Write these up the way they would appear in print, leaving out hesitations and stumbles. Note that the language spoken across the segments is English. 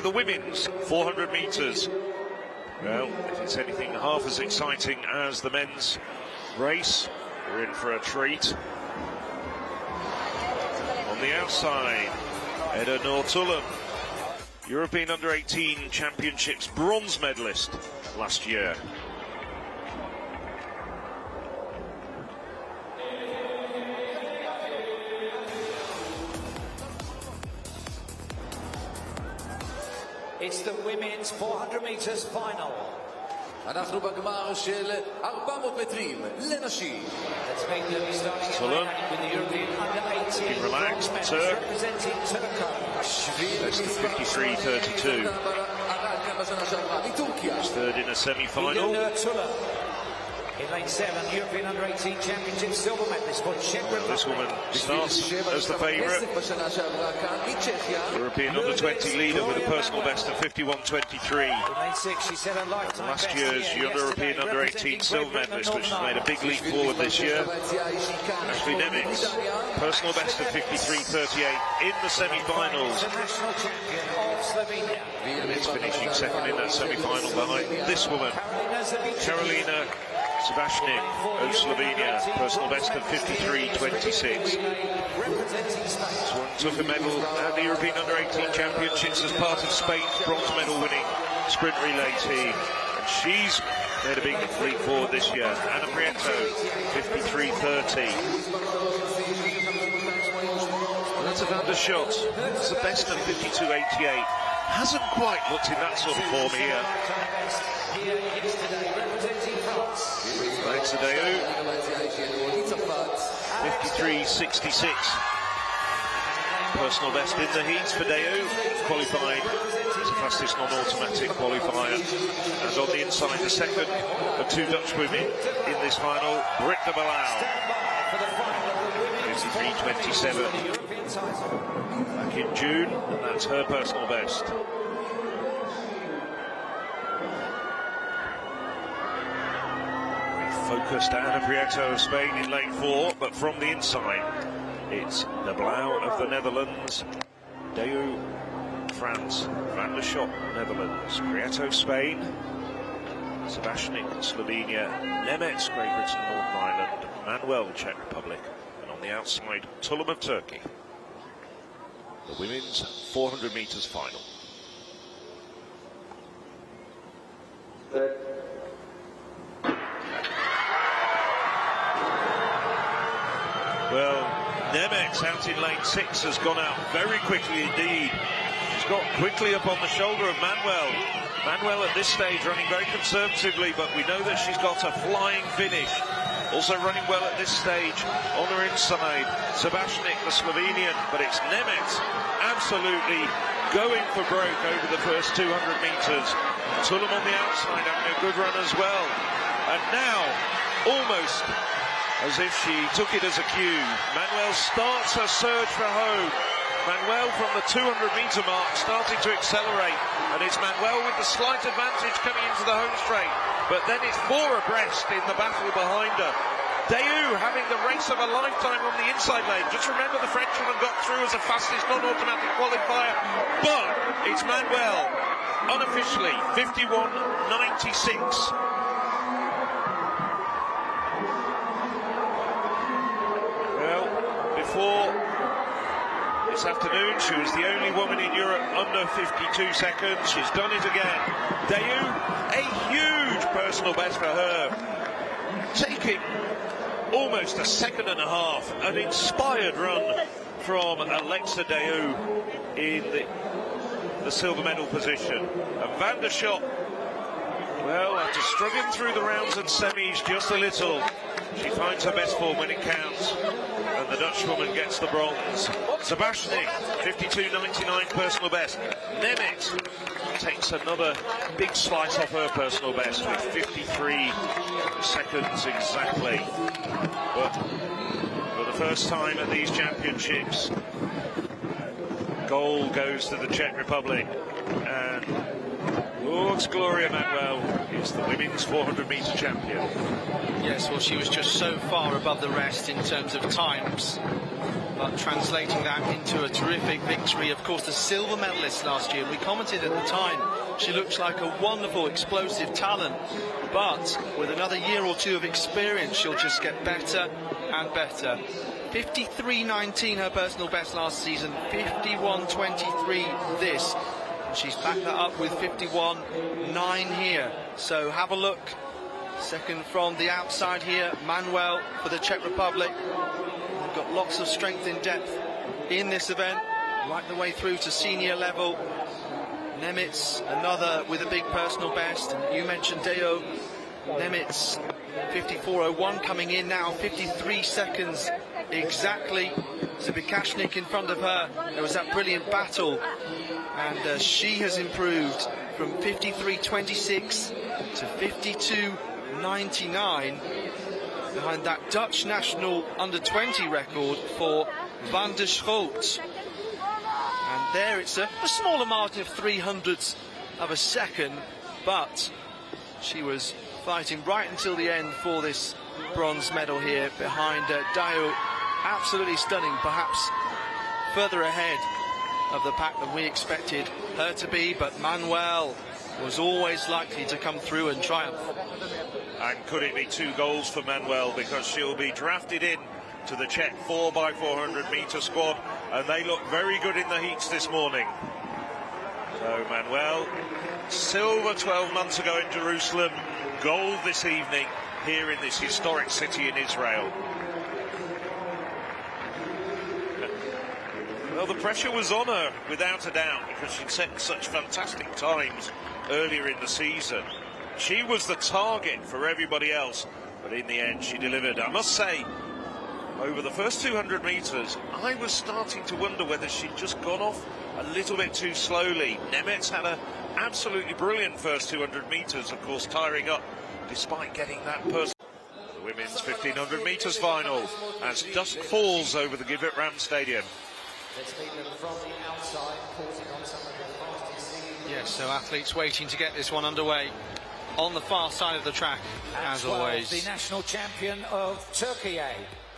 the women's 400 metres. Well, if it's anything half as exciting as the men's race, we're in for a treat. On the outside, Edda Nortulum, European Under-18 Championships bronze medalist last year. It's the women's 400 meters final. אנחנו בגמר של 400 מטרים לנשים. Let's make them starting with the European Under-18 relaxed, Turk representing Turkey. That's the 53-32. He's third in a semi-final. In lane 7, European Under-18 Championship silver medalist for Czech Republic. This woman starts as the favourite. European Under-20 leader with a personal best of 51.23. In lane 6, she set a lifetime Last year's European Under-18 silver medalist, which has made a big leap forward this year. Ashley Nemitz, personal best of 53.38 in the semi-finals. International champion of Slovenia. Nemitz finishing second in that semi-final behind this woman, Karolina Sebastian of Slovenia, personal best of 53.26. This one took a medal at the European Under-18 Championships as part of Spain's bronze medal winning sprint relay team. And she's made a big leap forward this year. Anna Prieto, 53.30. Well, that's a Van der Schot. It's the best of 52.88. Hasn't quite looked in that sort of form here. Alexa Daou, 53.66. Personal best in the heats for Daou, qualified as the fastest non-automatic qualifier. And on the inside, the second of two Dutch women in this final, Britt de Belau, 53.27. Back in June, and that's her personal best. Focused Anna Prieto of Spain in lane 4, but from the inside, it's de Belau of the Netherlands, Daou, France, Van der Schot, Netherlands, Prieto, Spain, Sebastian, Slovenia, Nemetz, Great Britain, Northern Ireland, Manuel, Czech Republic, and on the outside, Tulum of Turkey. The women's 400 metres final. Well, Nemetz out in lane 6 has gone out very quickly indeed. She's got quickly up on the shoulder of Manuel. Manuel at this stage running very conservatively, but we know that she's got a flying finish. Also running well at this stage on her inside, Sebastian, the Slovenian, but it's Nemetz absolutely going for broke over the first 200 metres. Tulum on the outside having a good run as well. And now, almost as if she took it as a cue, Manuel starts her surge for home. Manuel from the 200-metre mark starting to accelerate, and it's Manuel with the slight advantage coming into the home straight, but then it's four abreast in the battle behind her. Daou having the race of a lifetime on the inside lane. Just remember the Frenchwoman got through as the fastest non-automatic qualifier, but it's Manuel unofficially 51.96. Before this afternoon, she was the only woman in Europe under 52 seconds. She's done it again. Daou, a huge personal best for her, taking almost a second and a half. An inspired run from Alexa Daou in the silver medal position. And Van der Schot, well, after struggling through the rounds and semis just a little, she finds her best form when it counts, and the Dutch woman gets the bronze. Sebastian, 52.99 personal best. Nemitz takes another big slice off her personal best with 53 seconds exactly. But for the first time at these championships, gold goes to the Czech Republic, and Lord's Gloria Manuel is the women's 400-metre champion. Yes, well, she was just so far above the rest in terms of times but translating that into a terrific victory. Of course, the silver medalist last year, we commented at the time, she looks like a wonderful, explosive talent, but with another year or two of experience, she'll just get better and better. 53.19 her personal best last season, 51.23 this. She's backed that up with 51.9 here. So have a look. Second from the outside here, Manuel for the Czech Republic. They've got lots of strength in depth in this event, right the way through to senior level. Nemitz, another with a big personal best. You mentioned Deo. Nemitz, 54.01 coming in now, 53 seconds exactly. Zabikashnik in front of her. There was that brilliant battle, and she has improved from 53.26 to 52.99 behind that Dutch national under-20 record for Van der Schoot. And there it's a smaller margin of 300ths of a second, but she was fighting right until the end for this bronze medal here behind Dayo. Absolutely stunning, perhaps further ahead of the pack than we expected her to be, but Manuel was always likely to come through and triumph. And could it be 2 goals for Manuel, because she'll be drafted in to the Czech 4x400 metre squad, and they look very good in the heats this morning. So Manuel, silver 12 months ago in Jerusalem, gold this evening here in this historic city in Israel. Well, the pressure was on her, without a doubt, because she'd set such fantastic times earlier in the season. She was the target for everybody else, but in the end she delivered. I must say, over the first 200 metres, I was starting to wonder whether she'd just gone off a little bit too slowly. Nemitz had an absolutely brilliant first 200 metres, of course, tiring up despite getting that person. The women's 1500 metres final as dusk falls over the Givat Ram Stadium. Let's meet them from the outside, pausing on some of the fastest seas. Yes, so athletes waiting to get this one underway on the far side of the track, as always. The national champion of Turkey.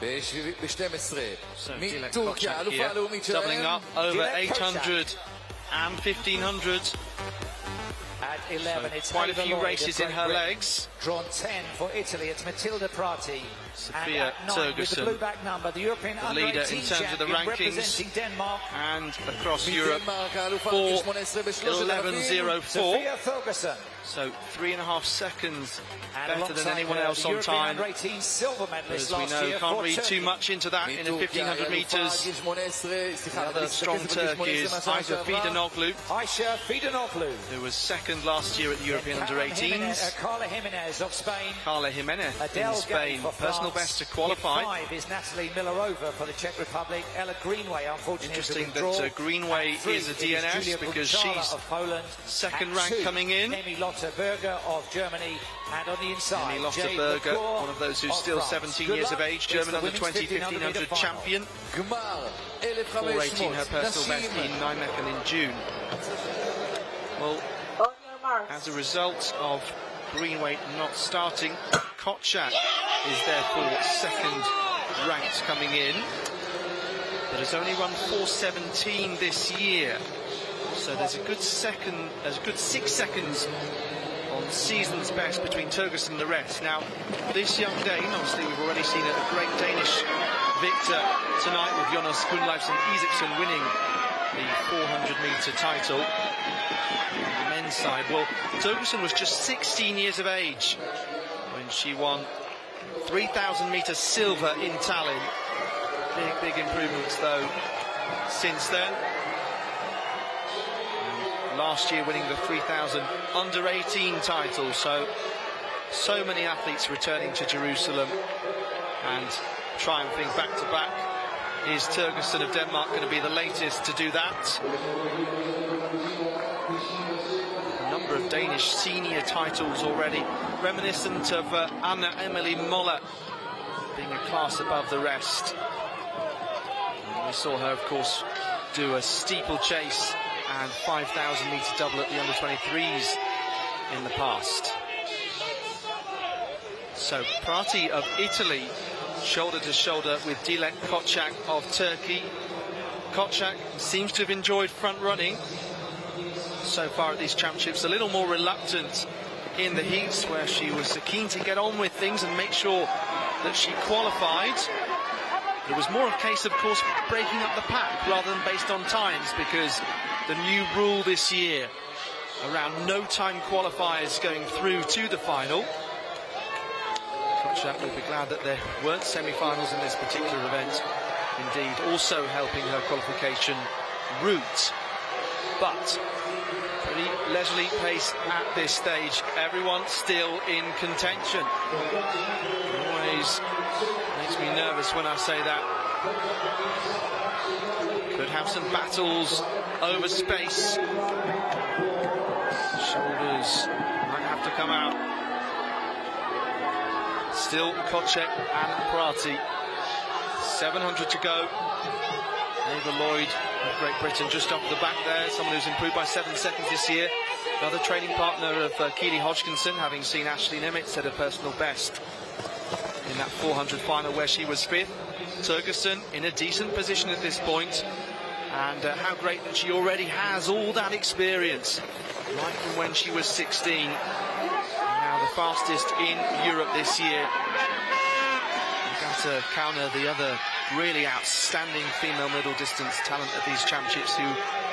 So Dilek Koçak here, doubling up over 800 and 1500. At 11, so it's quite a few races in her legs. Drawn 10 for Italy, it's Matilda Prati. Sophia Tergersen, the blue-back number, the European leader in terms of the rankings, Denmark. and across Europe, 4:11.04. So 3.5 seconons better than anyone else on time. As we know, can't read too much into that in the 1500 metres. Another strong Turk is Ayşe Fidanoglu, who was second last year at the European Under-18s. Carla Jimenez of Spain. Carla Jimenez in Spain, personal best to qualify. 5 is Natalie Millerova for the Czech Republic. Ella Greenway, unfortunately, interesting that Greenway is a DNS because she's second rank coming in. Emi Lotte Berger of Germany, and on the inside, Emi Lotte Berger, one of those who's still 17 years of age, German under-20 1500 champion. 4:18 her personal best in Nijmegen in June. Well, as a result of Greenway not starting, Koçak is therefore second ranked coming in, but has only run 4:17 this year. So there's a good 6 seconds on season's best between Tergersen and the rest. Now, this young Dane, obviously we've already seen a great Danish victor tonight with Jonas Gunnleifsson Isaksson winning the 400 metre title on the men's side. Well, Tergersen was just 16 years of age when she won 3,000 metre silver in Tallinn. Big improvements though since then. Last year winning the 3,000 under-18 title. So many athletes returning to Jerusalem and triumphing back-to-back. Is Tergersen of Denmark going to be the latest to do that? A number of Danish senior titles already, reminiscent of Anna Emilie Moller being a class above the rest. And we saw her, of course, do a steeplechase and 5,000 metre double at the under-23s in the past. So Prati of Italy shoulder to shoulder with Dilek Koçak of Turkey. Koçak seems to have enjoyed front running so far at these championships, a little more reluctant in the heats where she was keen to get on with things and make sure that she qualified. It was more a case, of course, breaking up the pack rather than based on times, because the new rule this year around no-time qualifiers going through to the final. Koçak will be glad that there weren't semi-finals in this particular event, indeed also helping her qualification route. But pretty leisurely pace at this stage, everyone still in contention. Always makes me nervous when I say that. Could have some battles over space. Shoulders might have to come out. Still Koçak and Prati. 700 to go. Ava Lloyd of Great Britain just off the back there, someone who's improved by 7 seconds this year. Another training partner of Keely Hodgkinson, having seen Ashley Nimitz set a personal best in that 400 final where she was 5th. Turgesen in a decent position at this point, and how great that she already has all that experience, right from when she was 16. Now the fastest in Europe this year. Got to counter the other really outstanding female middle distance talent at these championships, who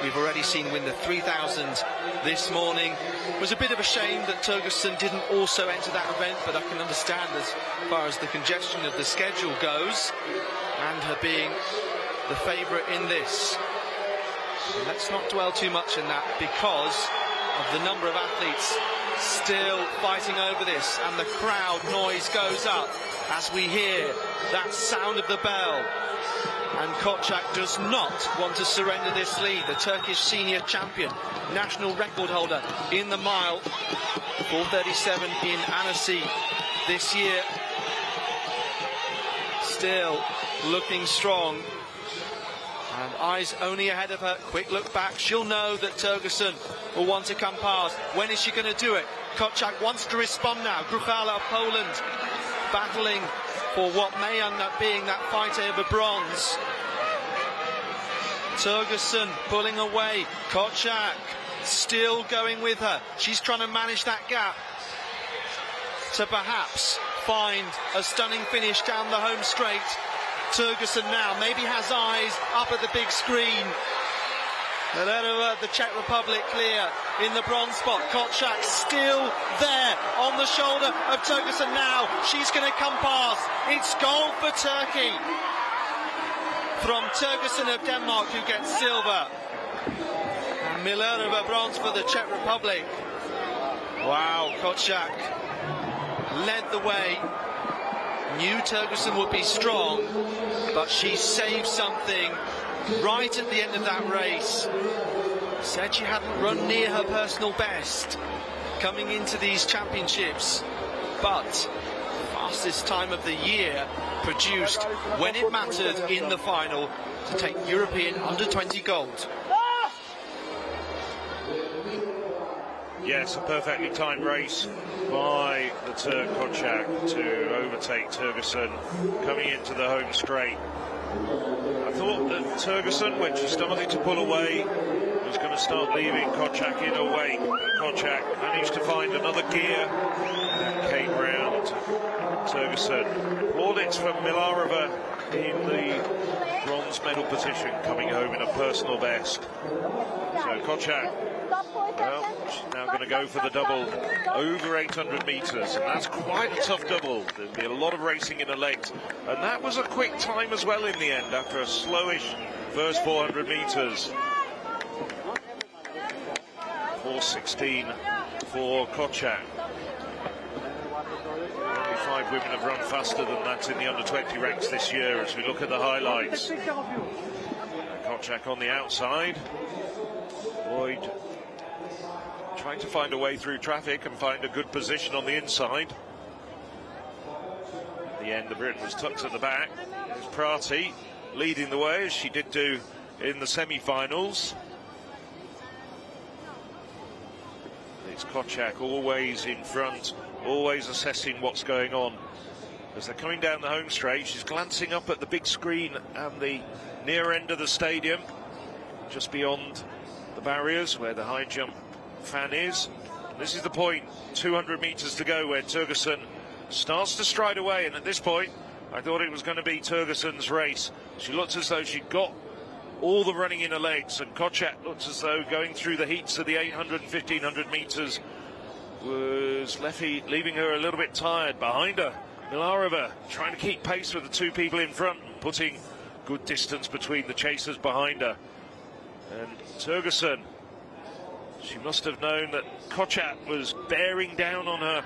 we've already seen win the 3000 this morning. It was a bit of a shame that Turgesen didn't also enter that event, but I can understand as far as the congestion of the schedule goes, and her being the favourite in this. But let's not dwell too much in that, because of the number of athletes still fighting over this, and the crowd noise goes up as we hear that sound of the bell. And Koçak does not want to surrender this lead. The Turkish senior champion, national record holder in the mile, 4:37 in Annecy this year. Still looking strong. And eyes only ahead of her. Quick look back. She'll know that Turgesen will want to come past. When is she going to do it? Koçak wants to respond now. Gruchala of Poland battling for what may end up being that fight over bronze. Turgesen pulling away. Koçak still going with her. She's trying to manage that gap to perhaps find a stunning finish down the home straight. Turgesen now maybe has eyes up at the big screen. The Czech Republic clear in the bronze spot. Koçak still there on the shoulder of Turgesen now. She's going to come past. It's gold for Turkey from Turgesen of Denmark, who gets silver. And Millerova bronze for the Czech Republic. Wow, Koçak led the way. Knew Turgesen would be strong, but she saved something right at the end of that race. Said she hadn't run near her personal best coming into these championships, but fastest time of the year produced when it mattered in the final to take European under-20 gold. Yes, a perfectly timed race by the Turk Koçak to overtake Turgesen coming into the home straight. I thought that Turgesen, when she started to pull away, was going to start leaving Koçak in her wake. Koçak managed to find another gear and came round Turgesen. Plaudits from Millerova in the bronze medal position, coming home in a personal best. So Koçak, well, she's now going to go for the double over 800 metres, and that's quite a tough double. There'll be a lot of racing in the legs, and that was a quick time as well in the end after a slowish first 400 metres. 4:16 for Koçak. Only 5 women have run faster than that in the under-20 ranks this year as we look at the highlights. Koçak on the outside. Lloyd trying to find a way through traffic and find a good position on the inside. At the end, the Brit was tucked at the back. There's Prati leading the way, as she did do in the semi-finals. It's Koçak always in front, always assessing what's going on as they're coming down the home straight. She's glancing up at the big screen and the near end of the stadium, just beyond the barriers where the high jump fan is. And this is the point, 200 meters to go, where Tergersen starts to stride away, and at this point I thought it was going to be Tergersen's race. She looked as though she'd got all the running in her legs, and Kochak looked as though going through the heats of the 800 and 1500 meters was leaving her a little bit tired. Behind her, Milarova trying to keep pace with the two people in front, putting good distance between the chasers behind her. And Tergersen, she must have known that Kochak was bearing down on her,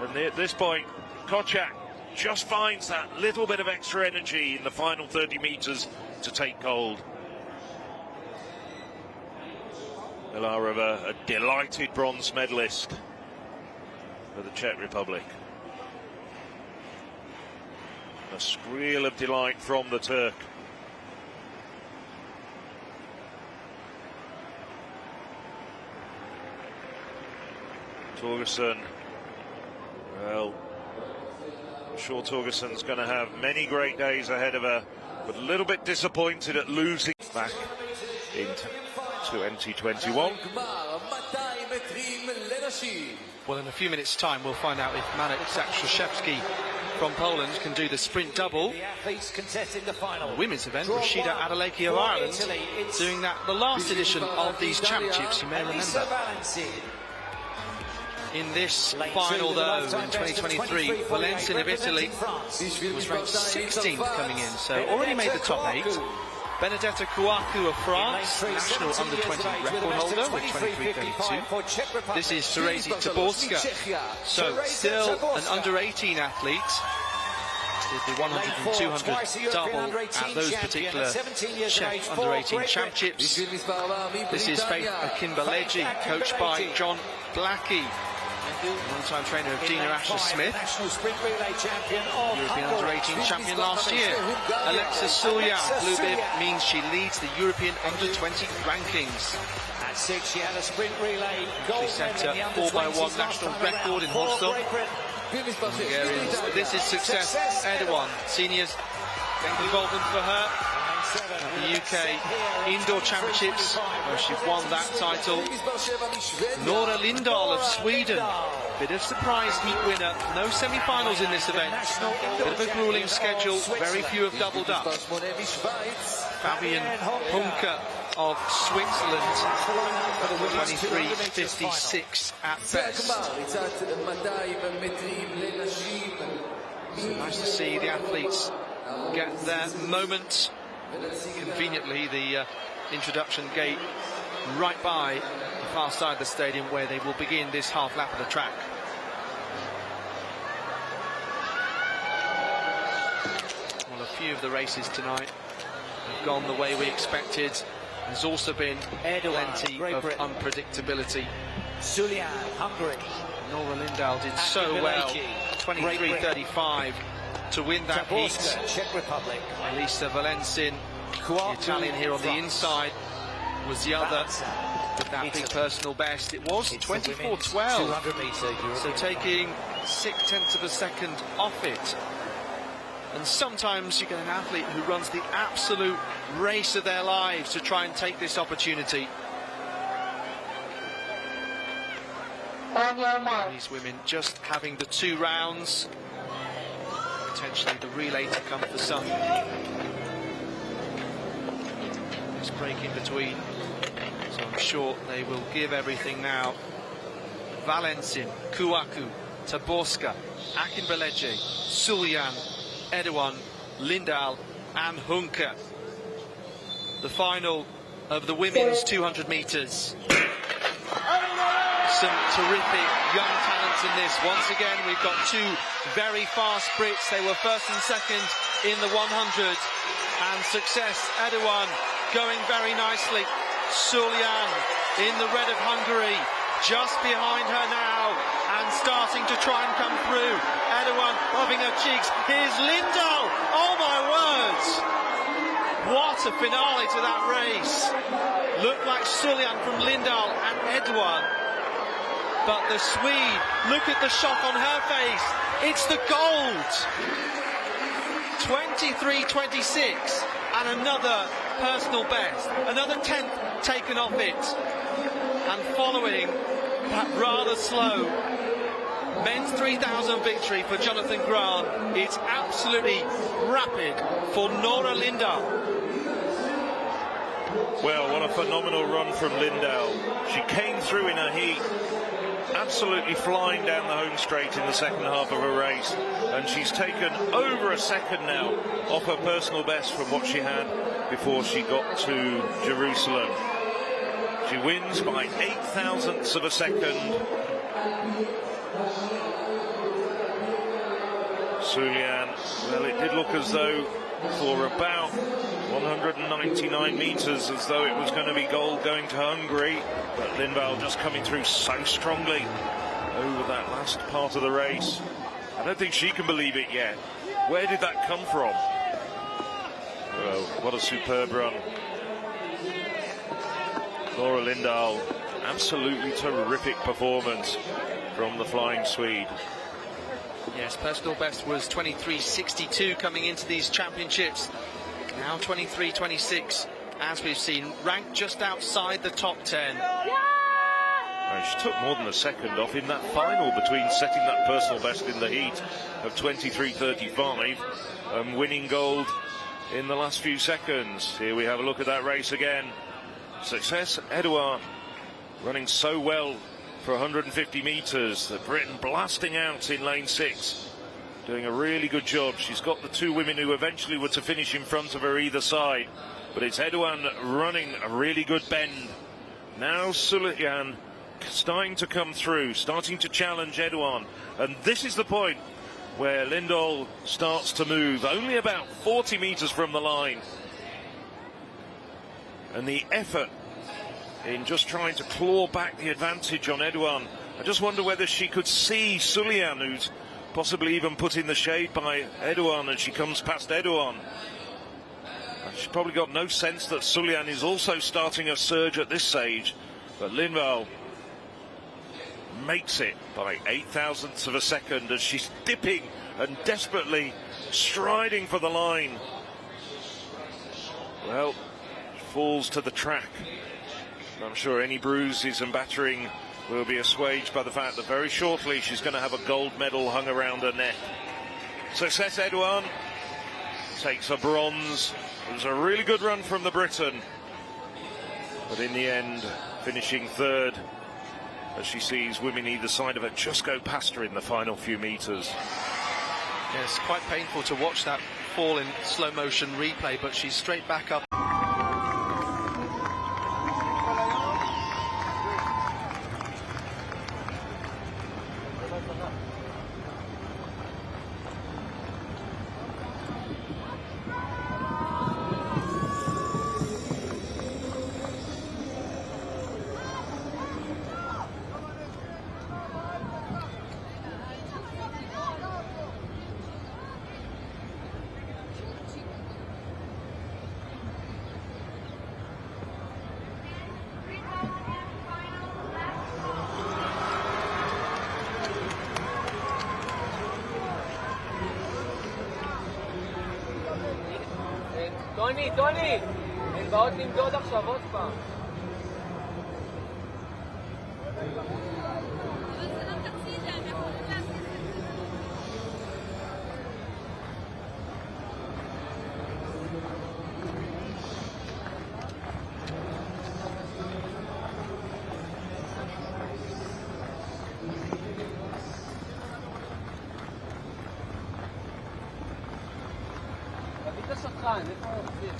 and at this point Kochak just finds that little bit of extra energy in the final 30 meters to take hold. Milarova, a delighted bronze medalist for the Czech Republic. A squeal of delight from the Turk. Tergersen, well, I'm sure Tergersen's going to have many great days ahead of her, but a little bit disappointed at losing back in 2021. Well, in a few minutes' time, we'll find out if Manek Zakrzewski from Poland can do the sprint double. The women's event, Rashida Adeleke of Ireland, doing that the last edition of these championships, you may remember. In this final, though, in 2023, Valencia of Italy was ranked 16th coming in, so already made the top 8. Benedetta Kouakou of France, national under-20 record holder with 23.32. This is Terezi Taborska, so still an under-18 athlete. Did the 100 and 200 double at those particular Czech under-18 championships. This is Faith Akinbeleji, coached by John Blackie, long-time trainer of Dina Asher-Smith, European under-18 champion last year. Alexis Sulyan, blue bib, means she leads the European under-20 rankings. At 6, she had a sprint relay. She set a 4x1 national record in Hostel. This is success. Erdogan, seniors, involvement for her. At the UK Indoor Championships, where she won that title. Nora Lindahl of Sweden, bit of surprise heat winner, no semi-finals in this event. Bit of a grueling schedule, very few have doubled up. Fabian Hunke of Switzerland, 23.56 at best. So nice to see the athletes get their moment. Conveniently, the introduction gate right by the far side of the stadium, where they will begin this half lap of the track. Well, a few of the races tonight have gone the way we expected. There's also been plenty of unpredictability. Sulyan, Hungary. Nora Lindahl did so well, 23.35 to win that heat. Czech Republic. Elisa Valencin, the Italian here on the inside, was the other with that big personal best. It was 24.12, so taking 0.6 of a second off it. And sometimes you get an athlete who runs the absolute race of their lives to try and take this opportunity. These women just having the 2 rounds. Potentially the relay to come for some. This break in between, so I'm sure they will give everything now. Valencin, Kouakou, Taborska, Akinbeleji, Sulyan, Erdogan, Lindahl and Hunke. The final of the women's 200 meters. Some terrific young talents in this. Once again, we've got 2 very fast Brits. They were first and second in the 100. And success, Erdogan going very nicely. Sulyan in the red of Hungary, just behind her now and starting to try and come through. Erdogan rubbing her cheeks. Here's Lindahl. Oh my words! What a finale to that race. Looked like Sulyan from Lindahl and Erdogan. But the Swede, look at the shock on her face. It's the gold! 23.26 and another personal best. Another 10th taken off it. And following that rather slow men's 3,000 victory for Jonathan Grant, it's absolutely rapid for Nora Lindahl. Well, what a phenomenal run from Lindahl. She came through in her heat, absolutely flying down the home straight in the second half of her race, and she's taken over a second now off her personal best from what she had before she got to Jerusalem. She wins by 0.08 of a second. Sulian, well, it did look as though for about 199 metres as though it was going to be gold going to Hungary, but Lindahl just coming through so strongly over that last part of the race. I don't think she can believe it yet. Where did that come from? Well, what a superb run. Nora Lindahl, absolutely terrific performance from the flying Swede. Yes, personal best was 23.62 coming into these championships. Now 23.26, as we've seen, ranked just outside the top 10. She took more than a second off in that final between setting that personal best in the heat of 23.35 and winning gold in the last few seconds. Here we have a look at that race again. Success Edouard running so well for 150 metres. The Briton blasting out in lane 6, doing a really good job. She's got the two women who eventually were to finish in front of her either side, but it's Edouard running a really good bend. Now Sulian starting to come through, starting to challenge Edouard, and this is the point where Lindahl starts to move, only about 40 metres from the line. And the effort in just trying to claw back the advantage on Edouard. I just wonder whether she could see Sulian, who's possibly even put in the shade by Edouard, and she comes past Edouard. She's probably got no sense that Sulian is also starting a surge at this stage, but Lindahl makes it by 0.08 of a second as she's dipping and desperately striding for the line. Well, falls to the track. I'm sure any bruises and battering will be assuaged by the fact that very shortly she's going to have a gold medal hung around her neck. Success Edouard takes a bronze. It was a really good run from the Briton, but in the end finishing third as she sees women either side of her just go past her in the final few metres. Yeah, it's quite painful to watch that fall in slow motion replay, but she's straight back up. טוני, הן באות למדוד עכשיו עוד פעם. תביא את השטחן, איפה הוא מחזיר?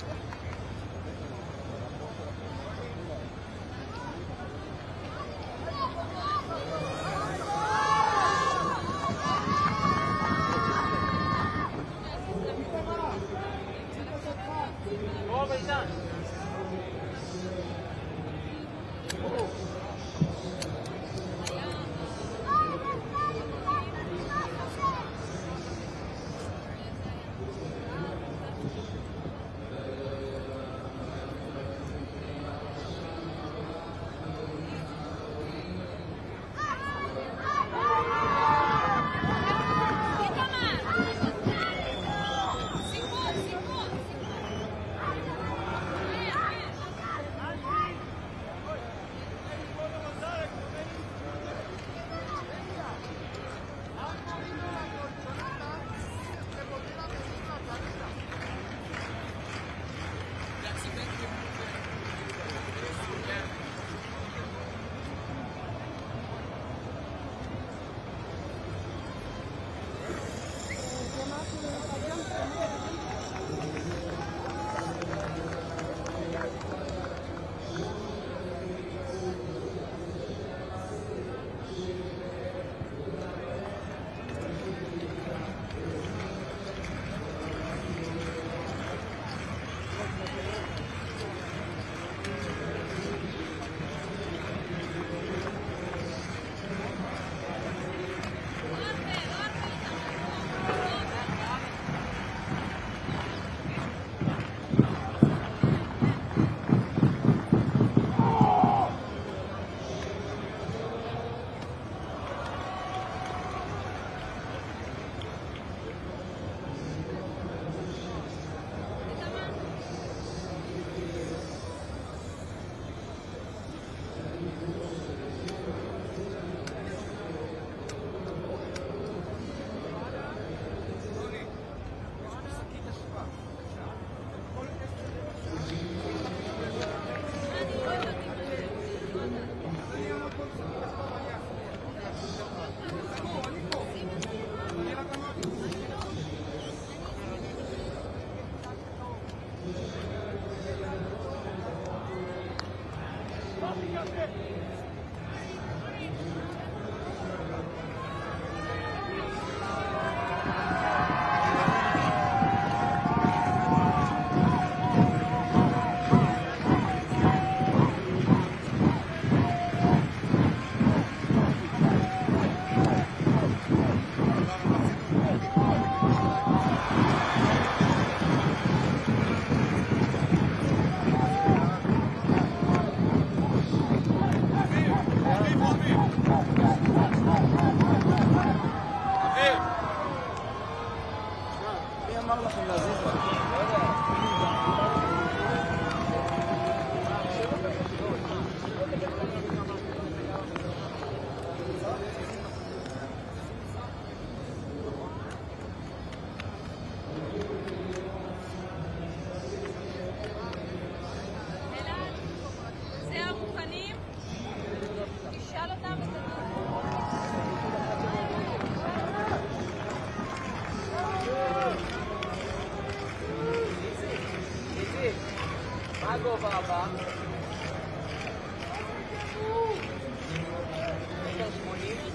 הגובה הבא? 80.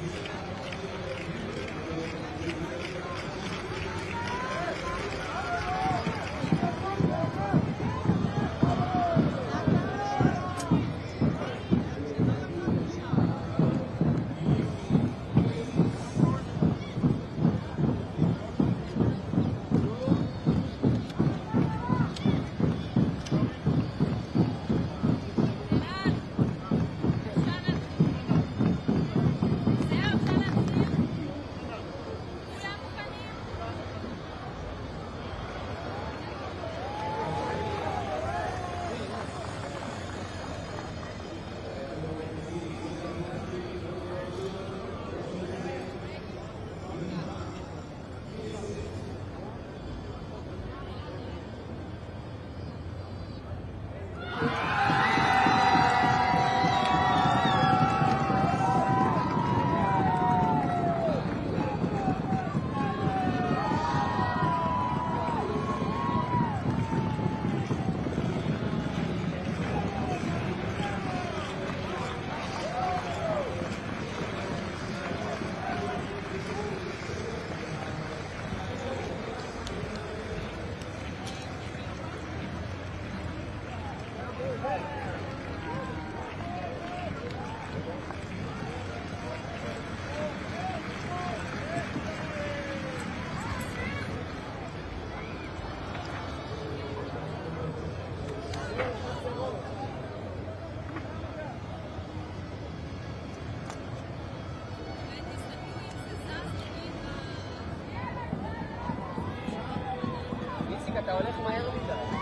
אתה הולך מהר מדי.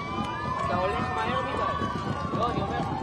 אתה הולך מהר מדי. לא, אני אומר...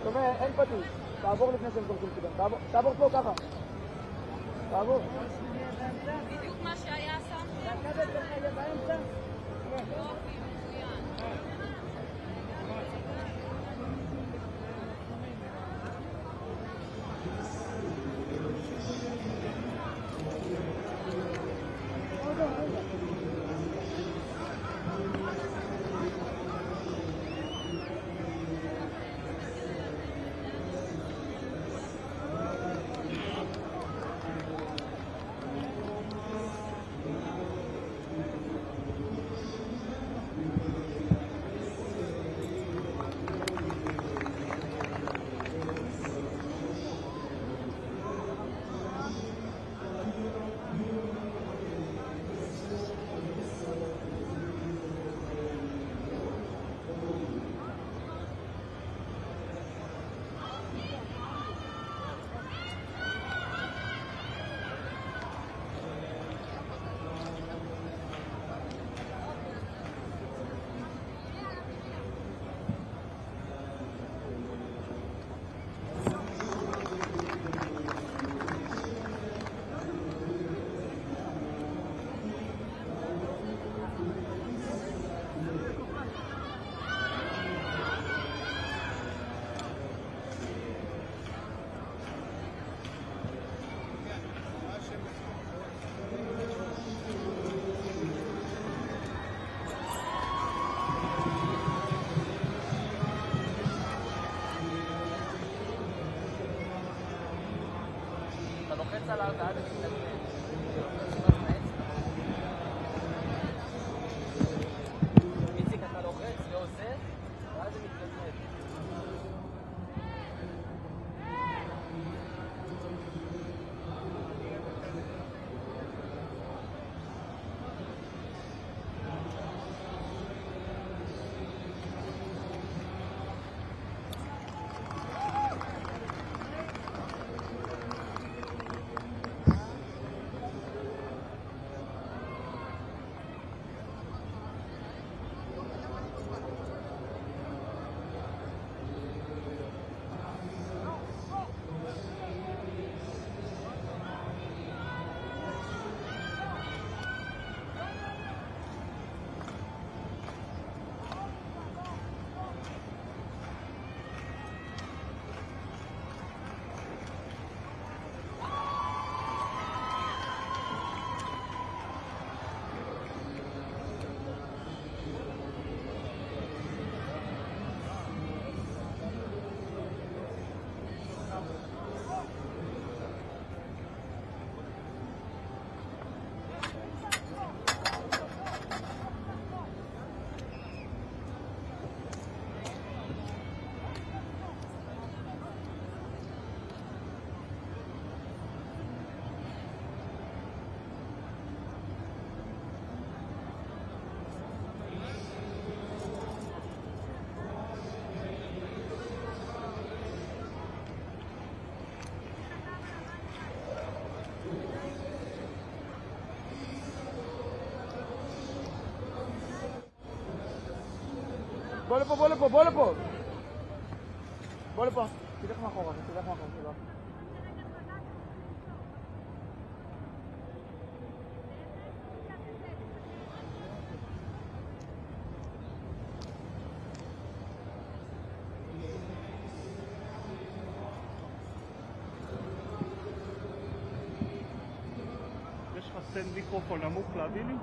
שומע, אין פטיש. תעבור לפני שהם זורקים קדם. תעבור פה ככה. תעבור. בדיוק מה שהיה שם. והכדור שלך יהיה באמצע? כן. יופי, מצוין. לוחץ על ההרתעה ותתנגד. איציק, אתה לוחץ ועושה, ואז זה מתגמד. בוא לפה, בוא לפה, בוא לפה. בוא לפה. תלך מאחורה, תלך מאחורה. יש לך סטנד מיקרופון נמוך להביא לי?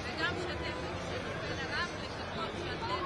וגם שאתם בן אדם לשתות שאתם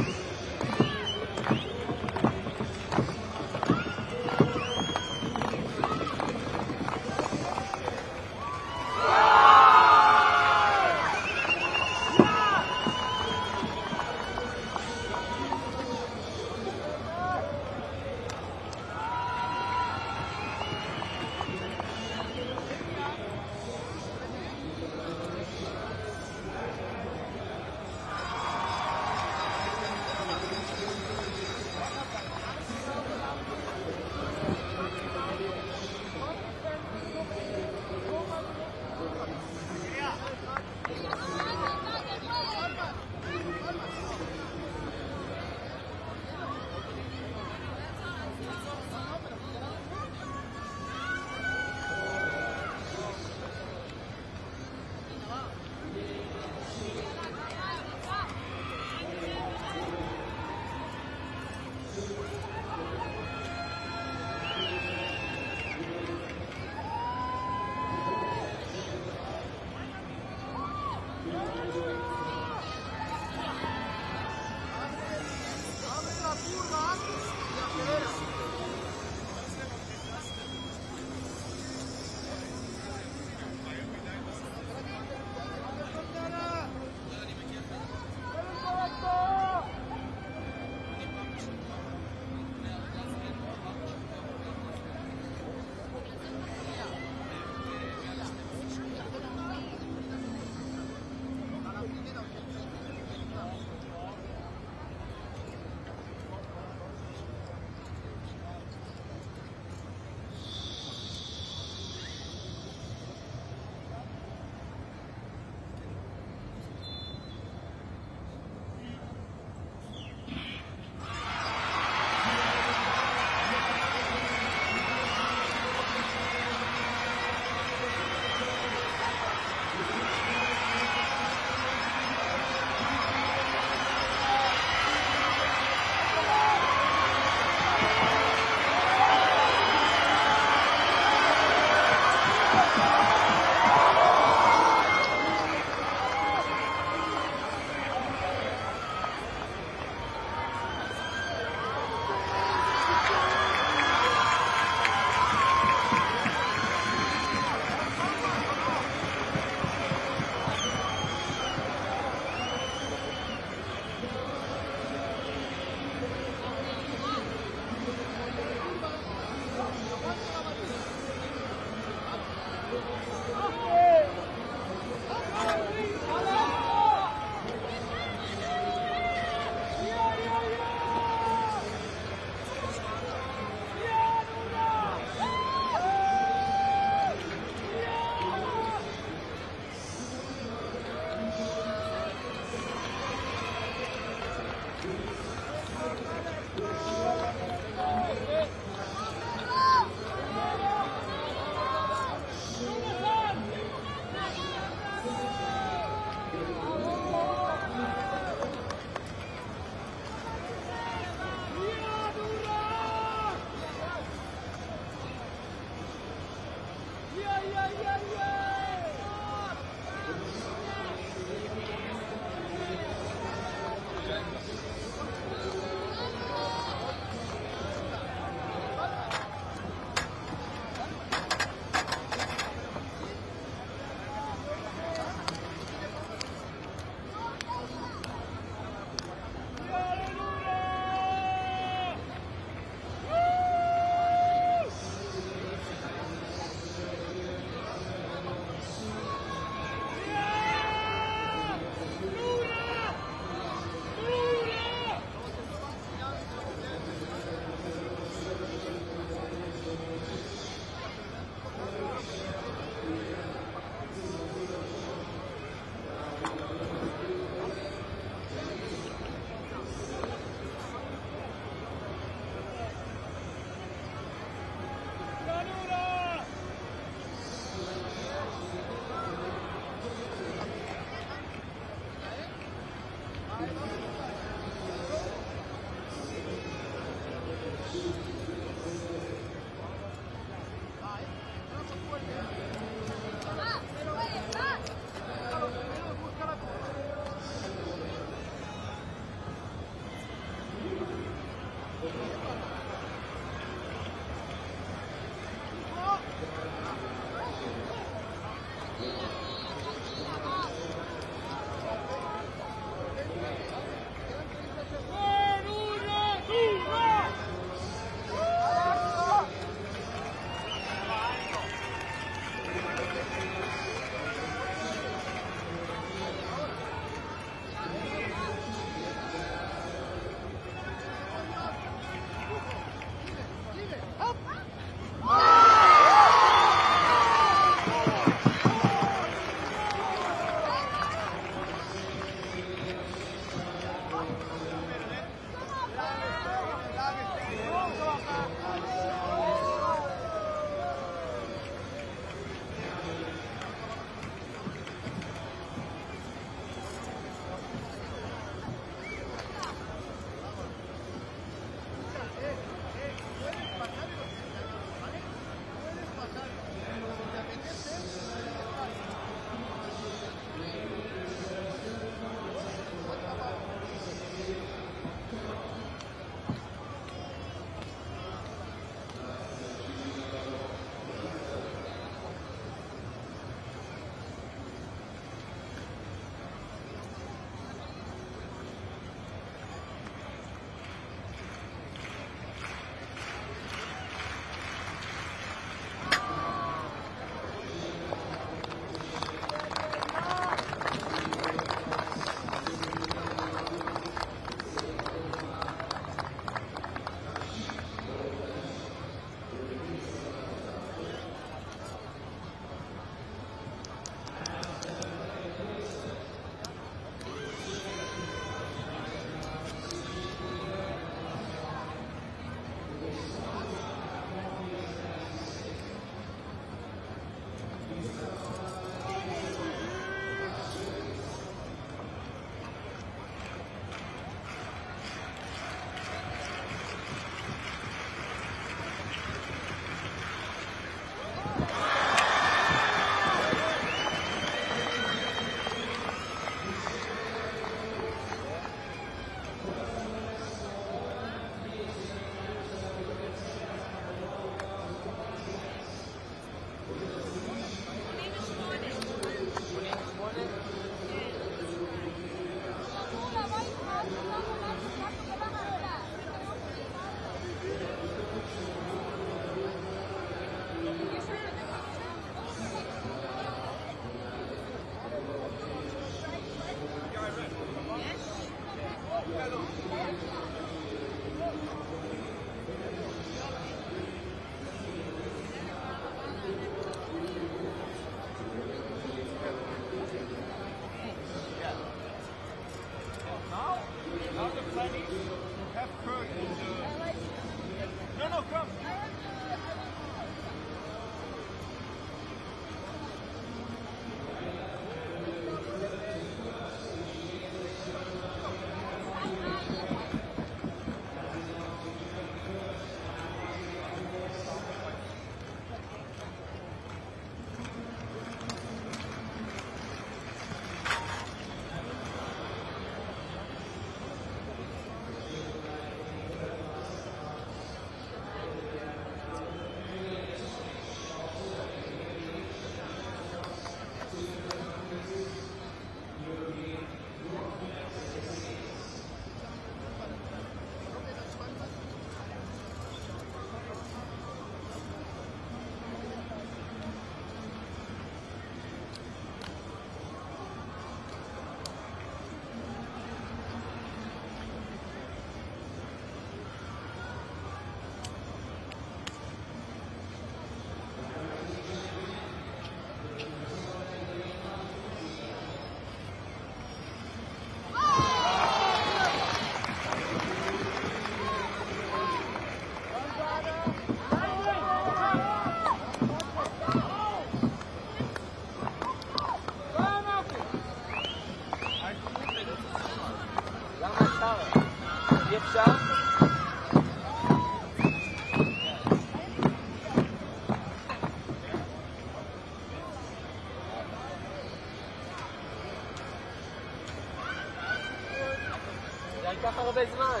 ייקח הרבה זמן.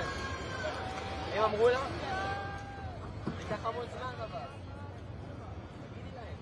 הם אמרו לה? ייקח המון זמן אבל. תגידי להם.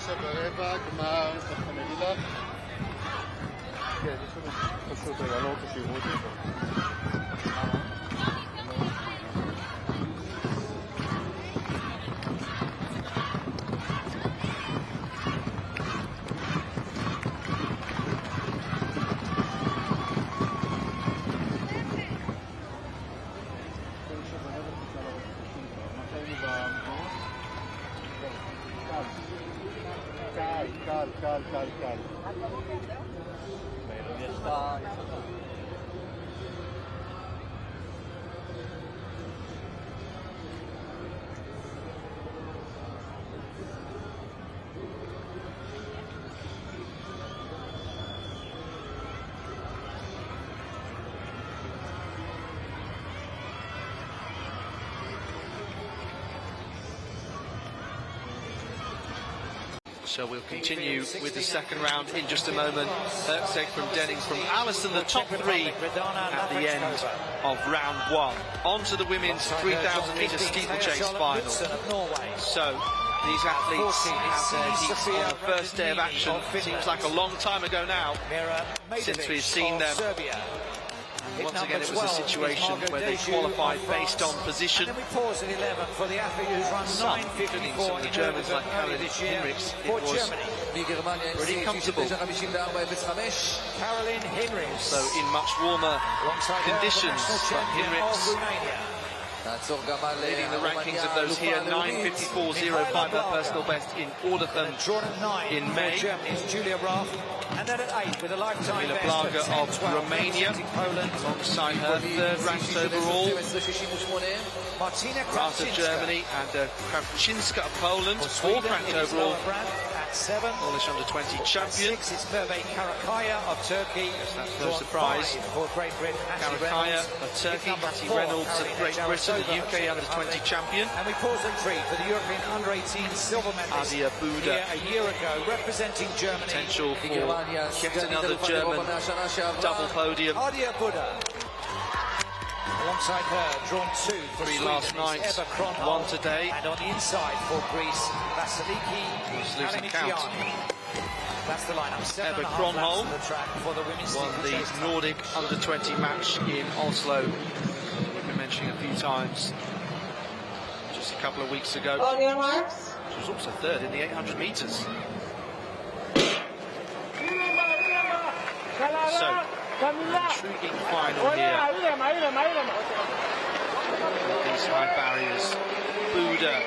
9:15, גמר, תכף אני אגיד לך. כן, יש לנו פשוט, אני לא רוצה שיראו אותי. קל. יש לך... So we'll continue with the second round in just a moment. Herzeg from Dennings from Allison, the top three at the end of round one. On to the women's 3,000 metre steeplechase final. So these athletes have their heats on the first day of action. Seems like a long time ago now since we've seen them. Once again, it was a situation where they qualified based on position. Some, including some of the Germans like Caroline Hinrichs, it was pretty comfortable. So in much warmer conditions, but Hinrichs leading the rankings of those here, 9:54.05 her personal best in Orderthon in May. And then at 8 with a lifetime Mila Blaga of Romania, alongside her third ranked overall. Rata of Germany and Krawczynska of Poland, fourth ranked overall. Polish under-20 champion. It's Merve Karakaya of Turkey. That's no surprise. Karakaya of Turkey, Hattie Reynolds of Great Britain, the UK under-20 champion. And we pause and treat for the European under-18 silver medalist Adia Buda, a year ago, representing Germany. Potential for yet another German double podium. Adia Buda. Alongside her, drawn two for Three Sweden, last night, one today. And on the inside for Greece, Vasiliki losing count. That's the lineup. Ebba Kronholm won the Nordic under-20 match in Oslo. We've been mentioning a few times just a couple of weeks ago. She was also third in the 800 metres. So, an intriguing final here. These high barriers. Buda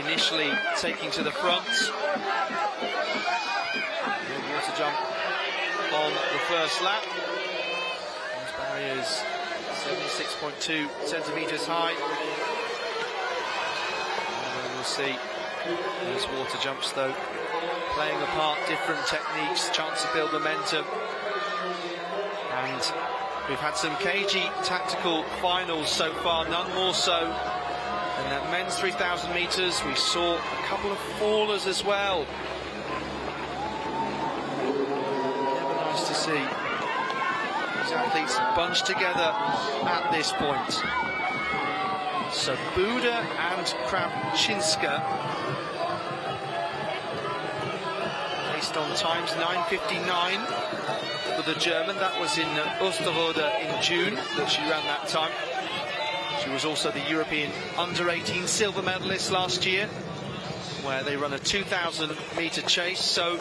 initially taking to the front. Water jump on the first lap. These barriers 76.2 centimetres high. And we'll see those water jumps though playing a part, different techniques, chance to build momentum. And we've had some cagey tactical finals so far, none more so. And that men's 3,000 metres, we saw a couple of fallers as well. Never nice to see these athletes bunched together at this point. So Buda and Krawczynska, based on times, 9:59 for the German. That was in Osterode in June that she ran that time. She was also the European under-18 silver medalist last year, where they run a 2,000 metre chase. So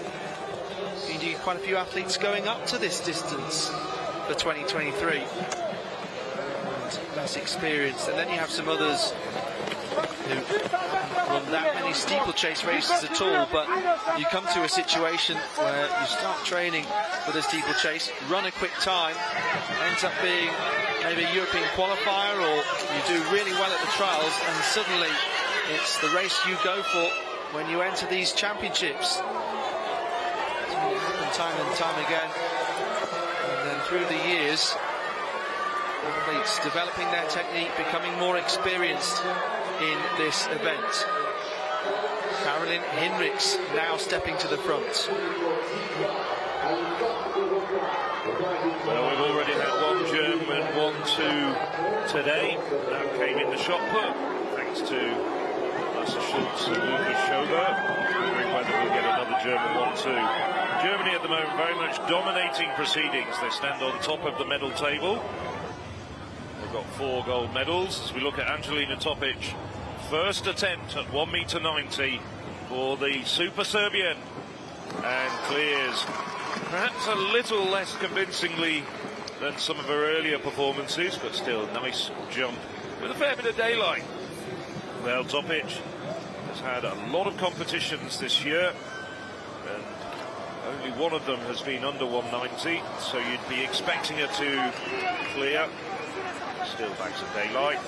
indeed quite a few athletes going up to this distance for 2023. And that's experience. And then you have some others who haven't run that many steeplechase races at all, but you come to a situation where you start training for the steeplechase, run a quick time, ends up being maybe a European qualifier, or you do really well at the trials, and suddenly it's the race you go for when you enter these championships. It's happened time and time again. And then through the years, athletes developing their technique, becoming more experienced in this event. Caroline Hinrichs now stepping to the front. Well, we've already had one German, 1-2 today. That came in the shot put, thanks to Lasse Schultz and Lucas Schobert. Wondering whether we'll get another German 1-2. Germany at the moment very much dominating proceedings. They stand on top of the medal table. They've got 4 gold medals. As we look at Angelina Topic, first attempt at 1.90 m for the Super Serbian, and clears perhaps a little less convincingly than some of her earlier performances, but still nice jump with a fair bit of daylight. Well, Topic has had a lot of competitions this year, and only one of them has been under 190, so you'd be expecting her to clear. Still bags of daylight.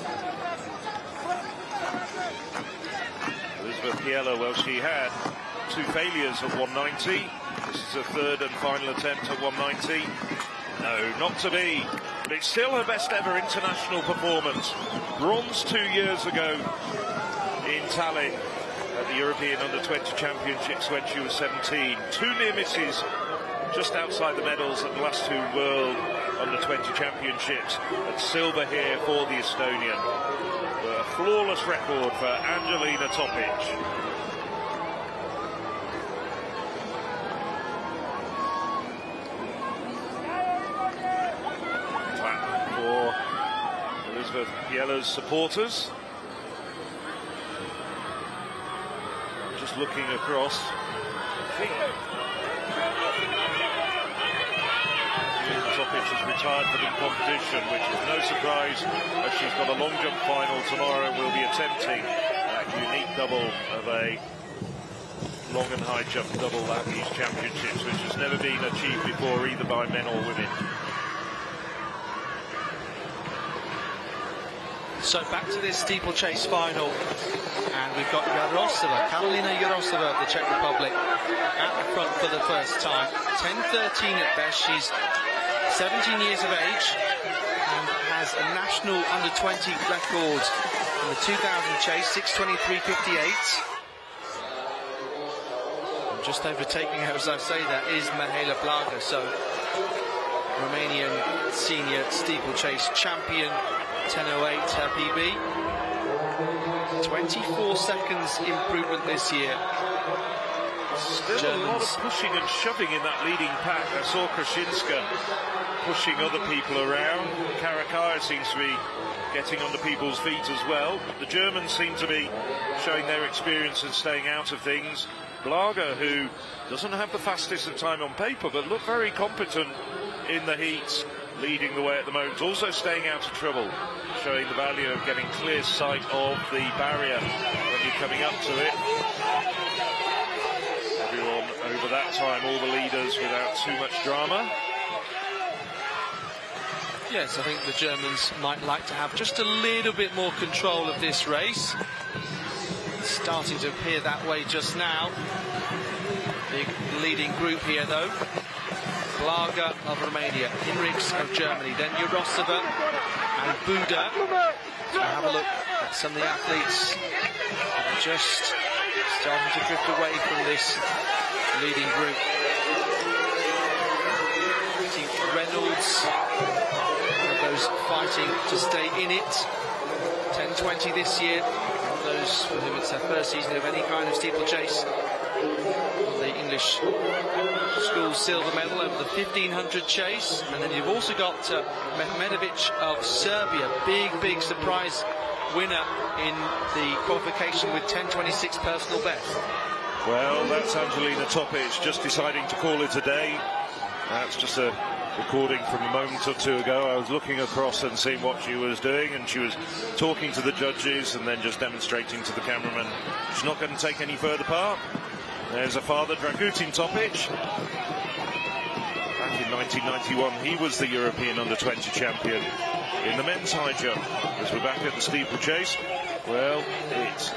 Elizabeth Piela, well, she had 2 failures at 190. This is her 3rd and final attempt at 190. No, not to be. But it's still her best ever international performance. Bronze 2 years ago in Tallinn at the European Under-20 Championships when she was 17. 2 near misses just outside the medals at the last 2 World Under-20 Championships, and silver here for the Estonian. A flawless record for Angelina Topic. Clap for Elizabeth Piela's supporters. Just looking across, I think Topic has retired for the competition, which is no surprise as she's got a long jump final tomorrow and will be attempting that unique double of a long and high jump double at these championships, which has never been achieved before either by men or women. So back to this steeplechase final, and we've got Karolina Jarosova of the Czech Republic at the front for the first time. 10:13 at best. She's 17 years of age and has a national under-20 record in the 2000 chase, 6:23.58. And just overtaking her as I say that is Mihaela Blaga, so Romanian senior steeplechase champion, 10:08 her PB. 24 seconds improvement this year. Still Germans. A lot of pushing and shoving in that leading pack. I saw Krasinska pushing other people around. Karakaya seems to be getting under people's feet as well. The Germans seem to be showing their experience and staying out of things. Blaga, who doesn't have the fastest of time on paper, but looked very competent in the heats, leading the way at the moment, also staying out of trouble, showing the value of getting clear sight of the barrier when you're coming up to it. Everyone over that time, all the leaders without too much drama. Yes, I think the Germans might like to have just a little bit more control of this race. It's starting to appear that way just now. Big leading group here though. Blaga of Romania, Hinrichs of Germany, then Jarosova and Buda. So have a look at some of the athletes just starting to drift away from this leading group. I think Reynolds, one of those fighting to stay in it. 10:20 this year. Those for whom it's their first season of any kind of steeplechase. The English school silver medal over the 1500 chase, and then you've also got Mehmedovic of Serbia, big surprise winner in the qualification with 10:26 personal best. Well, that's Angelina Topic just deciding to call it a day. That's just a recording from a moment or two ago. I was looking across and seeing what she was doing, and she was talking to the judges and then just demonstrating to the cameraman she's not going to take any further part. There's her father, Dragutin Topic. Back in 1991, he was the European Under-20 champion in the men's high jump. As we're back at the steeplechase, well, it's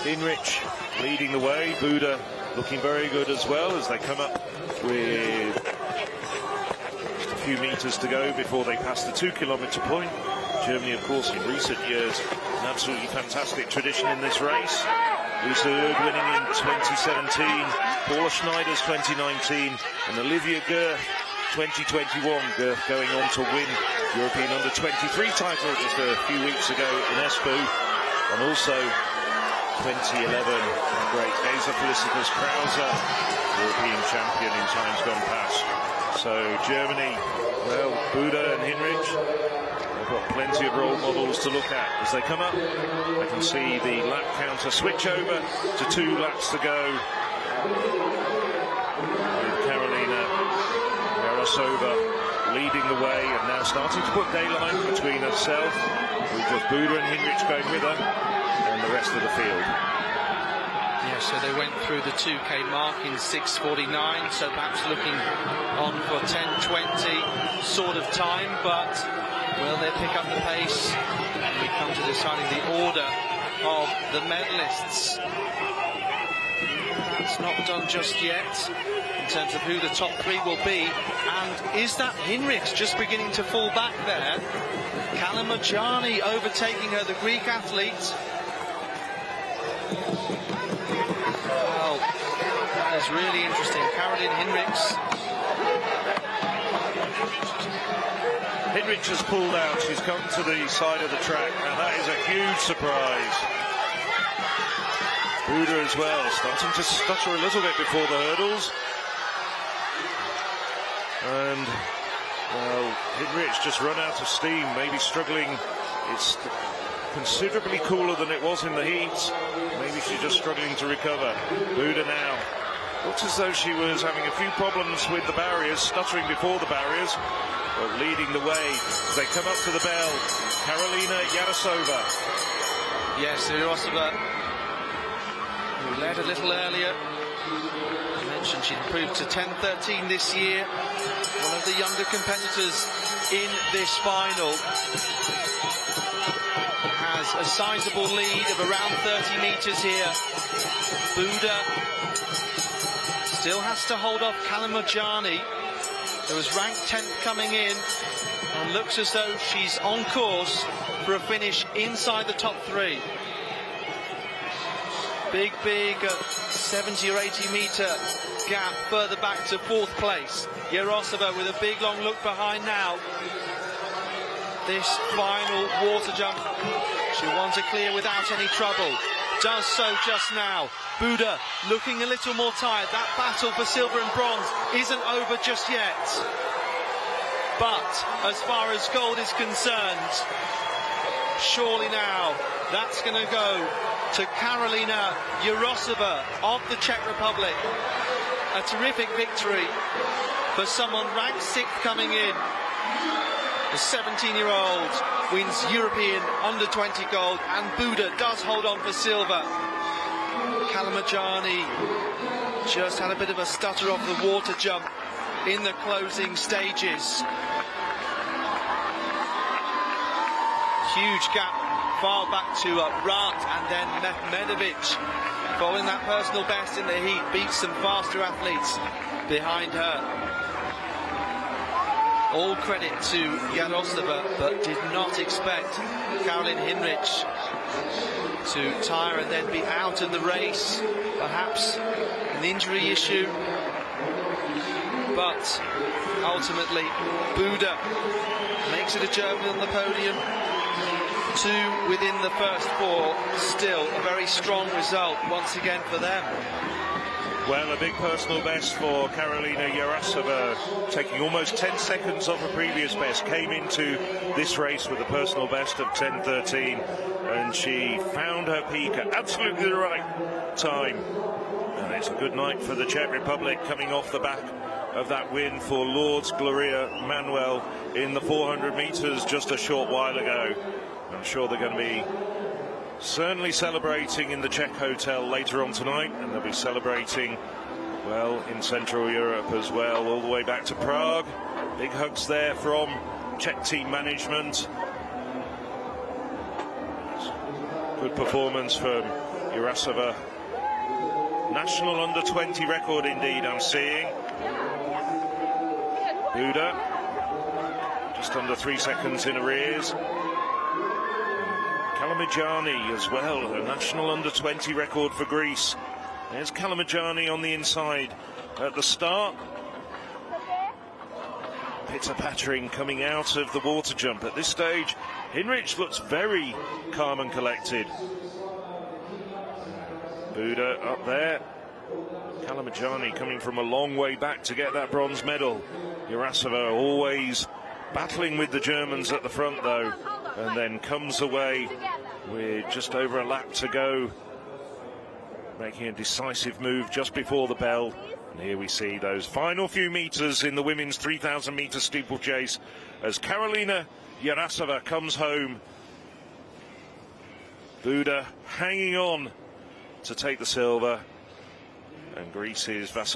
Hinrich leading the way. Buda looking very good as well as they come up with just a few meters to go before they pass the 2 kilometer point. Germany, of course, in recent years, an absolutely fantastic tradition in this race. Lisa Erg winning in 2017, Paula Schneider's 2019, and Olivia Gerth 2021. Gerth going on to win European Under-23 title just a few weeks ago in Espoo, and also 2011, great Geza Felicitas Krauser, European champion in times gone past. So Germany, well, Buda and Hinrich, they've got plenty of role models to look at as they come up. I can see the lap counter switch over to 2 laps to go with Karolina Yarosova leading the way and now starting to put daylight between herself, with just Buda and Hinrich going with her, and the rest of the field. Yeah, so they went through the 2K mark in 6:49, so perhaps looking on for 10:20 sort of time, but will they pick up the pace? And we come to deciding the order of the medalists. That's not done just yet in terms of who the top 3 will be. And is that Hinrich just beginning to fall back there? Kalamajani overtaking her, the Greek athlete. Well, that is really interesting. Caroline Hinrichs. Hinrich has pulled out. She's come to the side of the track. Now that is a huge surprise. Buda as well, starting to stutter a little bit before the hurdles. And, well, Hinrich just run out of steam, maybe struggling. It's considerably cooler than it was in the heat. Maybe she's just struggling to recover. Buda now looks as though she was having a few problems with the barriers, stuttering before the barriers, but leading the way as they come up to the bell. Karolina Yarosova. Yes, Yarosova, who led a little earlier. I mentioned she improved to 10:13 this year. One of the younger competitors in this final. Has a sizable lead of around 30 metres here. Buda still has to hold off Kalamajani, who was ranked 10th coming in, and looks as though she's on course for a finish inside the top 3. Big 70 or 80 metre gap further back to 4th place. Yarosova with a big long look behind now. This final water jump, she wants to clear without any trouble. Does so just now. Buda looking a little more tired. That battle for silver and bronze isn't over just yet. But as far as gold is concerned, surely now that's going to go to Karolina Yarosova of the Czech Republic. A terrific victory for someone ranked 6th coming in. The 17-year-old wins European under-20 gold, and Buda does hold on for silver. Kalamajani just had a bit of a stutter off the water jump in the closing stages. Huge gap far back to Rat and then Mehmedovic. Following that personal best in the heat, beats some faster athletes behind her. All credit to Yarosova, but did not expect Karolina Hinrich to tire and then be out of the race. Perhaps an injury issue, but ultimately Buda makes it a German on the podium. 2 within the first 4, still a very strong result once again for them. Well, a big personal best for Karolina Yarosova, taking almost 10 seconds off a previous best. Came into this race with a personal best of 10:13, and she found her peak at absolutely the right time. And it's a good night for the Czech Republic, coming off the back of that win for Lourdes Gloria Manuel in the 400 metres just a short while ago. I'm sure they're going to be certainly celebrating in the Czech hotel later on tonight, and they'll be celebrating, well, in Central Europe as well, all the way back to Prague. Big hugs there from Czech team management. Good performance from Yarosova. National under-20 record indeed, I'm seeing. Buda just under 3 seconds in arrears. Kalamajani as well, a national under-20 record for Greece. There's Kalamajani on the inside at the start. Pitter-pattering coming out of the water jump. At this stage, Hinrich looks very calm and collected. Buda up there. Kalamajani coming from a long way back to get that bronze medal. Yarasova always battling with the Germans at the front though, and then comes away with just over a lap to go, making a decisive move just before the bell. And here we see those final few meters in the women's 3,000 meter steeplechase as Karolina Yarasova comes home. Buda hanging on to take the silver, and Greece's Vasiliki